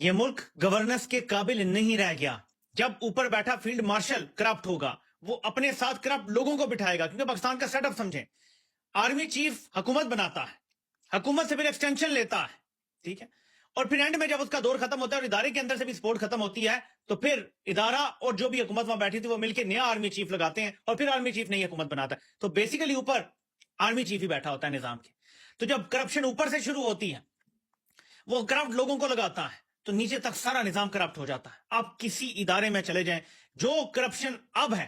یہ ملک گورننس کے قابل نہیں رہ گیا. جب اوپر بیٹھا فیلڈ مارشل کرپٹ ہوگا, وہ اپنے ساتھ کرپٹ لوگوں کو بٹھائے گا. کیونکہ پاکستان کا سیٹ اپ سمجھیں, آرمی چیف حکومت بناتا ہے, حکومت سے پھر ایکسٹینشن لیتا ہے, ٹھیک ہے, اور پھر اینڈ میں جب اس کا دور ختم ہوتا ہے اور ادارے کے اندر سے بھی سپورٹ ختم ہوتی ہے, تو پھر ادارہ اور جو بھی حکومت وہاں بیٹھی تھی وہ مل کے نیا آرمی چیف لگاتے ہیں اور پھر آرمی چیف نئی حکومت بناتا ہے. تو بیسیکلی اوپر آرمی چیف ہی بیٹھا ہوتا ہے نظام کے. تو جب کرپشن اوپر سے شروع ہوتی ہے, وہ کرپٹ لوگوں کو لگاتا ہے, تو نیچے تک سارا نظام کرپٹ ہو جاتا ہے. آپ کسی ادارے میں چلے جائیں, جو کرپشن اب ہے,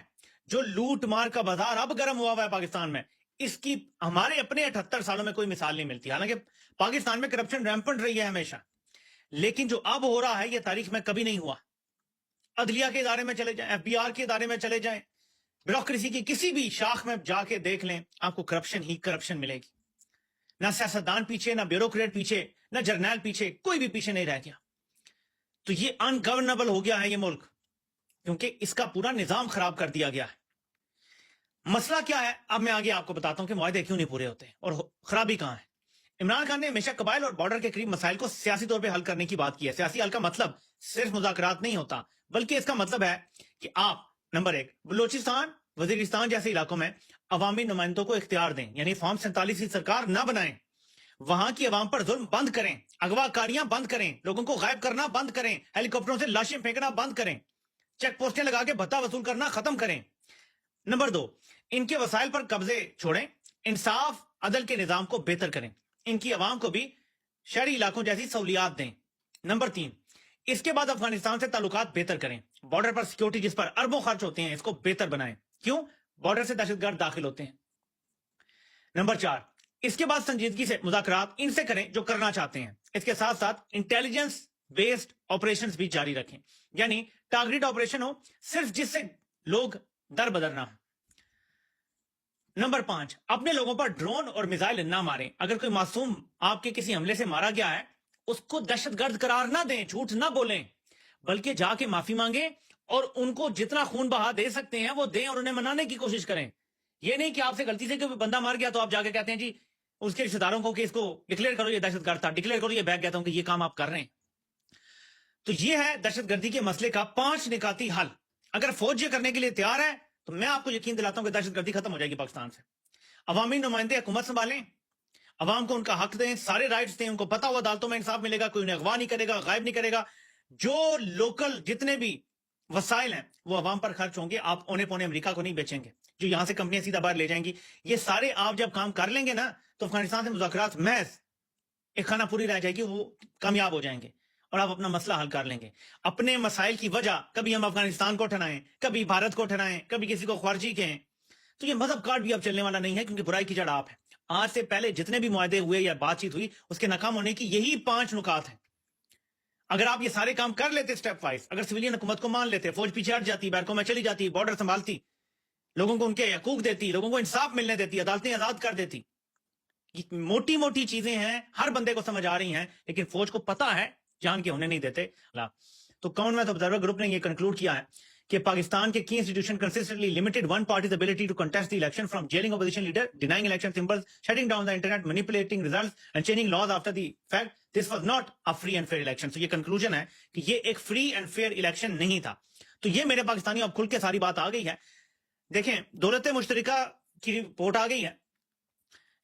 جو لوٹ مار کا بازار اب گرم ہوا ہوا ہے پاکستان میں, اس کی ہمارے اپنے 78 سالوں میں کوئی مثال نہیں ملتی. حالانکہ پاکستان میں کرپشن ریمپنٹ رہی ہے ہمیشہ, لیکن جو اب ہو رہا ہے یہ تاریخ میں کبھی نہیں ہوا. عدلیہ کے ادارے میں چلے جائیں, FBI کے ادارے میں چلے جائیں, بیوروکریسی کی کسی بھی شاخ میں جا کے دیکھ لیں, آپ کو کرپشن ہی کرپشن ملے گی. نہ سیاستدان پیچھے, نہ بیوروکریٹ پیچھے, نہ جرنیل پیچھے, کوئی بھی پیچھے نہیں رہ گیا. تو یہ انگورنبل ہو گیا ہے یہ ملک, کیونکہ اس کا پورا نظام خراب کر دیا گیا ہے. مسئلہ کیا ہے اب میں آگے آپ کو بتاتا ہوں کہ معاہدے کیوں نہیں پورے ہوتے اور خرابی کہاں ہے. عمران خان نے ہمیشہ قبائل اور بارڈر کے قریب مسائل کو سیاسی طور پہ حل کرنے کی بات کی ہے. سیاسی حل کا مطلب صرف مذاکرات نہیں ہوتا, بلکہ اس کا مطلب ہے کہ آپ نمبر 1 بلوچستان, وزیرستان جیسے علاقوں میں عوامی نمائندوں کو اختیار دیں, یعنی فارم 47 کی سرکار نہ بنائیں. وہاں کی عوام پر ظلم بند کریں, اغوا کاریاں بند کریں, لوگوں کو غائب کرنا بند کریں, ہیلی کاپٹروں سے لاشیں پھینکنا بند کریں, چیک پوسٹیں لگا کے بھتہ وصول کرنا ختم کریں. نمبر 2, ان کے وسائل پر قبضے چھوڑیں, انصاف عدل کے نظام کو بہتر کریں, ان کی عوام کو بھی شہری علاقوں جیسی سہولیات دیں. نمبر 3, اس کے بعد افغانستان سے تعلقات بہتر کریں, بارڈر پر سیکیورٹی جس پر اربوں خرچ ہوتے ہیں اس کو بہتر بنائیں. کیوں؟ بارڈر سے دہشت گرد داخل ہوتے ہیں. نمبر 4, اس کے بعد سنجیدگی سے مذاکرات ان سے کریں جو کرنا چاہتے ہیں. اس کے ساتھ ساتھ انٹیلیجنس بیسڈ آپریشنز بھی جاری رکھیں, یعنی ٹارگیٹ آپریشن ہو صرف جس سے لوگ در بدر نہ ہوں. نمبر 5, اپنے لوگوں پر ڈرون اور میزائل نہ ماریں. اگر کوئی معصوم آپ کے کسی حملے سے مارا گیا ہے, اس کو دہشت گرد قرار نہ دیں, جھوٹ نہ بولیں, بلکہ جا کے معافی مانگیں اور ان کو جتنا خون بہا دے سکتے ہیں وہ دیں اور انہیں منانے کی کوشش کریں. یہ نہیں کہ آپ سے غلطی سے کوئی بندہ مار گیا تو آپ جا کے کہتے ہیں جی اس کے رشتہ داروں کو کہ اس کو ڈکلیئر کرو یہ دہشت گرد تھا, ڈکلیئر کرو یہ بیگ, کہتا ہوں کہ یہ کام آپ کر رہے ہیں. تو یہ ہے دہشت گردی کے مسئلے کا 5 نکاتی حل. اگر فوج یہ کرنے کے لیے تیار ہے تو میں آپ کو یقین دلاتا ہوں کہ دہشت گردی ختم ہو جائے گی پاکستان سے. عوامی نمائندے حکومت سنبھالیں, عوام کو ان کا حق دیں, سارے رائٹس دیں, ان کو پتا ہوا عدالتوں میں انصاف ملے گا, کوئی انہیں اغوا نہیں کرے گا, غائب نہیں کرے گا. جو لوکل جتنے بھی وسائل ہیں وہ عوام پر خرچ ہوں گے, آپ اونے پونے امریکہ کو نہیں بیچیں گے, جو یہاں سے کمپنیاں سیدھا باہر لے جائیں گی. یہ سارے آپ جب کام کر لیں گے نا تو افغانستان سے مذاکرات محض ایک خانہ پوری رہ جائے گی, وہ کامیاب ہو جائیں گے اور آپ اپنا مسئلہ حل کر لیں گے. اپنے مسائل کی وجہ کبھی ہم افغانستان کو ٹھنائیں, کبھی بھارت کو ٹھنائیں, کبھی کسی کو خارجی کہیں, تو یہ مذہب کارڈ بھی اب چلنے والا نہیں ہے, کیونکہ برائی کی جڑ آپ ہے. آج سے پہلے جتنے بھی معاہدے ہوئے یا بات چیت ہوئی, اس کے ناکام ہونے کی یہی 5 نکات ہیں. اگر آپ یہ سارے کام کر لیتے اسٹیپ وائز, اگر سویلین حکومت کو مان لیتے, فوج پیچھے ہٹ جاتی, بیرکوں میں چلی جاتی, بارڈر سنبھالتی, لوگوں کو ان کے حقوق دیتی, لوگوں کو انصاف ملنے دیتی, عدالتیں آزاد کر دیتی. یہ موٹی موٹی چیزیں ہیں, ہر بندے کو سمجھ آ رہی ہیں, لیکن فوج کو پتا ہے, جان کے ہونے نہیں دیتے. تو کامن ویلتھ آبزرور گروپ نے یہ کنکلوڈ کیا ہے کہ پاکستان کے کی institution consistently limited one party's ability to contest the election, from jailing opposition leader, denying election symbols, shutting down the internet, manipulating results and changing laws after the fact. This was not a free and fair election. تو یہ conclusion ہے کہ یہ ایک free and fair election نہیں تھا. تو یہ میرے پاکستانیوں اب کھل کے ساری بات آ گئی ہے. دیکھیں, دولت مشترکہ کی رپورٹ آ گئی ہے,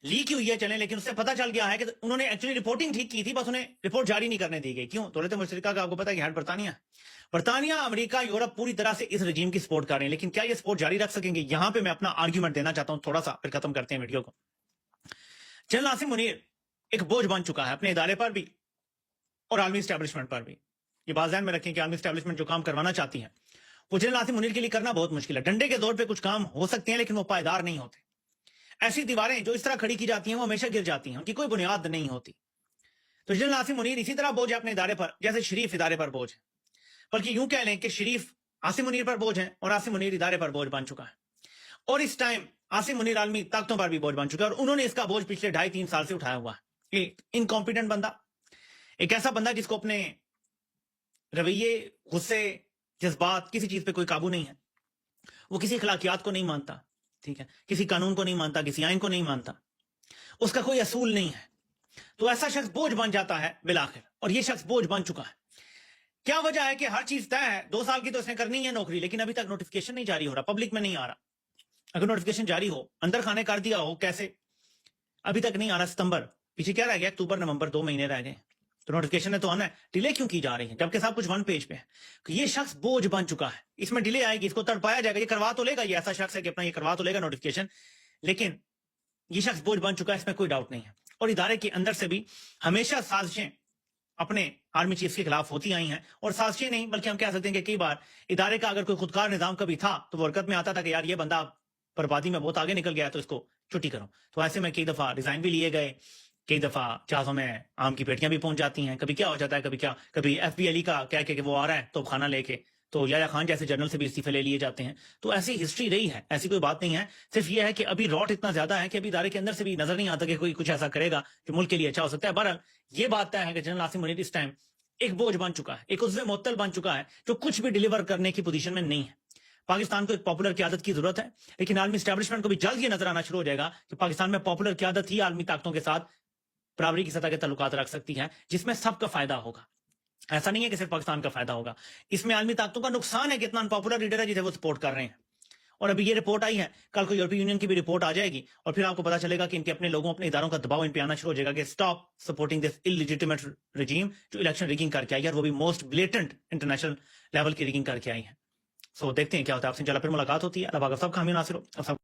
لیک ہوئی ہے چلیں, لیکن اس سے پتہ چل گیا ہے کہ انہوں نے ایکچولی رپورٹنگ ٹھیک کی تھی, بس انہیں رپورٹ جاری نہیں کرنے دی گئی. کیوں؟ دولت مشترکہ کا آپ کو پتا ہے کہ ہیڈ برطانیہ ہے. برطانیہ, امریکہ, یورپ پوری طرح سے اس رجیم کی سپورٹ کر رہے ہیں, لیکن کیا یہ سپورٹ جاری رکھ سکیں گے؟ یہاں پہ میں اپنا آرگیومنٹ دینا چاہتا ہوں تھوڑا سا, پھر ختم کرتے ہیں ویڈیو کو. جنرل عاصم منیر ایک بوجھ بن چکا ہے اپنے ادارے پر بھی اور عالمی اسٹیبلشمنٹ پر بھی. یہ بات ذہن میں رکھیں کہ عالمی اسٹیبلشمنٹ جو کام کروانا چاہتی ہے وہ جنرل عاصم منیر کے لیے کرنا بہت مشکل ہے. ڈنڈے کے زور پہ کچھ کام ہو سکتے ہیں, لیکن وہ پائیدار نہیں ہوتے. ایسی دیواریں جو اس طرح کھڑی کی جاتی ہیں وہ ہمیشہ گر جاتی ہیں, ان کی کوئی بنیاد نہیں ہوتی. تو جنرل عاصم منیر اسی طرح بوجھ ہے اپنے ادارے پر جیسے شریف ادارے پر بوجھ ہے, بلکہ یوں کہہ لیں کہ شریف عاصم منیر پر بوجھ ہے اور عاصم منیر ادارے پر بوجھ بن چکا ہے. اور اس ٹائم عاصم منیر عالمی طاقتوں پر بھی بوجھ بن چکا ہے, اور انہوں نے اس کا بوجھ پچھلے 2.5-3 سال سے اٹھایا ہوا ہے. انکمپیٹنٹ بندہ, ایک ایسا بندہ جس کو اپنے رویے, غصے, جذبات, کسی چیز پہ کوئی قابو نہیں ہے. وہ کسی اخلاقیات کو نہیں مانتا, ٹھیک ہے, کسی قانون کو نہیں مانتا, کسی آئین کو نہیں مانتا, اس کا کوئی اصول نہیں ہے. تو ایسا شخص بوجھ بن جاتا ہے بالآخر, اور یہ شخص بوجھ بن چکا ہے. کیا وجہ ہے کہ ہر چیز طے ہے, 2 سال کی تو اس نے کرنی ہے نوکری, لیکن ابھی تک نوٹیفکیشن نہیں جاری ہو رہا, پبلک میں نہیں آ رہا. اگر نوٹیفکیشن جاری ہو, اندر کھانے کر دیا ہو, کیسے ابھی تک نہیں آ رہا؟ ستمبر پیچھے کیا رہ گیا, اکتوبر نومبر 2 مہینے رہ گئے, تو نوٹیفکیشن ہے تو آنا ہے. ڈیلے کیوں کی جا رہی ہے جبکہ سب کچھ 1 پیج پہ ہے؟ یہ شخص بوجھ بن چکا ہے, اس میں ڈیلے آئے گی, اس کو تڑپایا جائے گا, یہ کروا تو لے گا, یہ ایسا شخص ہے کہ اپنا یہ کروا تو لے گا نوٹیفکیشن, لیکن یہ شخص بوجھ بن چکا ہے, اس میں کوئی ڈاؤٹ نہیں ہے. اور ادارے کے اندر سے بھی ہمیشہ سازشیں اپنے آرمی چیف کے خلاف ہوتی آئی ہیں, اور سازشیں نہیں بلکہ ہم کہہ سکتے ہیں کہ کئی بار ادارے کا اگر کوئی خودکار نظام کبھی تھا تو وہ حرکت میں آتا تھا کہ یار یہ بندہ بربادی میں بہت آگے نکل گیا تو اس کو چھٹی کرو. تو ایسے میں کئی دفعہ ریزائن بھی لیے گئے, کئی دفعہ جہازوں میں آم کی پیٹیاں بھی پہنچ جاتی ہیں. کبھی کیا ہو جاتا ہے, کبھی ایف بی علی کا کہہ کے کہ وہ آ رہا ہے تو کھانا لے کے, تو یا خان جیسے جنرل سے بھی استعفے لے لیے جاتے ہیں. تو ایسی ہسٹری رہی ہے, ایسی کوئی بات نہیں ہے. صرف یہ ہے کہ ابھی روٹ اتنا زیادہ ہے کہ ابھی ادارے کے اندر سے بھی نظر نہیں آتا کہ کوئی کچھ ایسا کرے گا جو ملک کے لیے اچھا ہو سکتا ہے. بہرحال یہ بات طے ہے کہ جنرل عاصم منیر اس ٹائم ایک بوجھ بن چکا ہے, ایک عضو معطل بن چکا ہے جو کچھ بھی ڈیلیور کرنے کی پوزیشن میں نہیں ہے. پاکستان کو ایک پاپولر قیادت کی ضرورت ہے, لیکن عالمی اسٹیبلشمنٹ کو بھی جلد یہ نظر آنا شروع ہو جائے گا کہ پاکستان میں پاپولر قیادت ہی عالمی طاقتوں کے ساتھ برابری کی سطح کے تعلقات رکھ سکتی ہے, جس میں سب کا فائدہ ہوگا. ایسا نہیں ہے کہ صرف پاکستان کا فائدہ ہوگا, اس میں عالمی طاقتوں کا نقصان ہے کہ اتنا انپاپولر لیڈر ہے جسے وہ سپورٹ کر رہے ہیں. اور ابھی یہ رپورٹ آئی ہے, کل کو یورپی یونین کی بھی رپورٹ آ جائے گی, اور پھر آپ کو پتا چلے گا کہ ان کے اپنے لوگوں, اپنے اداروں کا دباؤ ان پہ آنا شروع ہو جائے گا کہ اسٹاپ سپورٹنگ دس انلیجیٹمیٹ رجیم جو الیکشن ریگنگ کر کے آئی ہے, اور وہ بھی موسٹ بلیٹنٹ انٹرنیشنل لیول کی ریگنگ کر کے آئی ہے. سو دیکھتے ہیں کیا ہوتا ہے. آپ سے انشاءاللہ پھر ملاقات ہوتی ہے. اللہ پاک سب کا حامی ناصر ہو.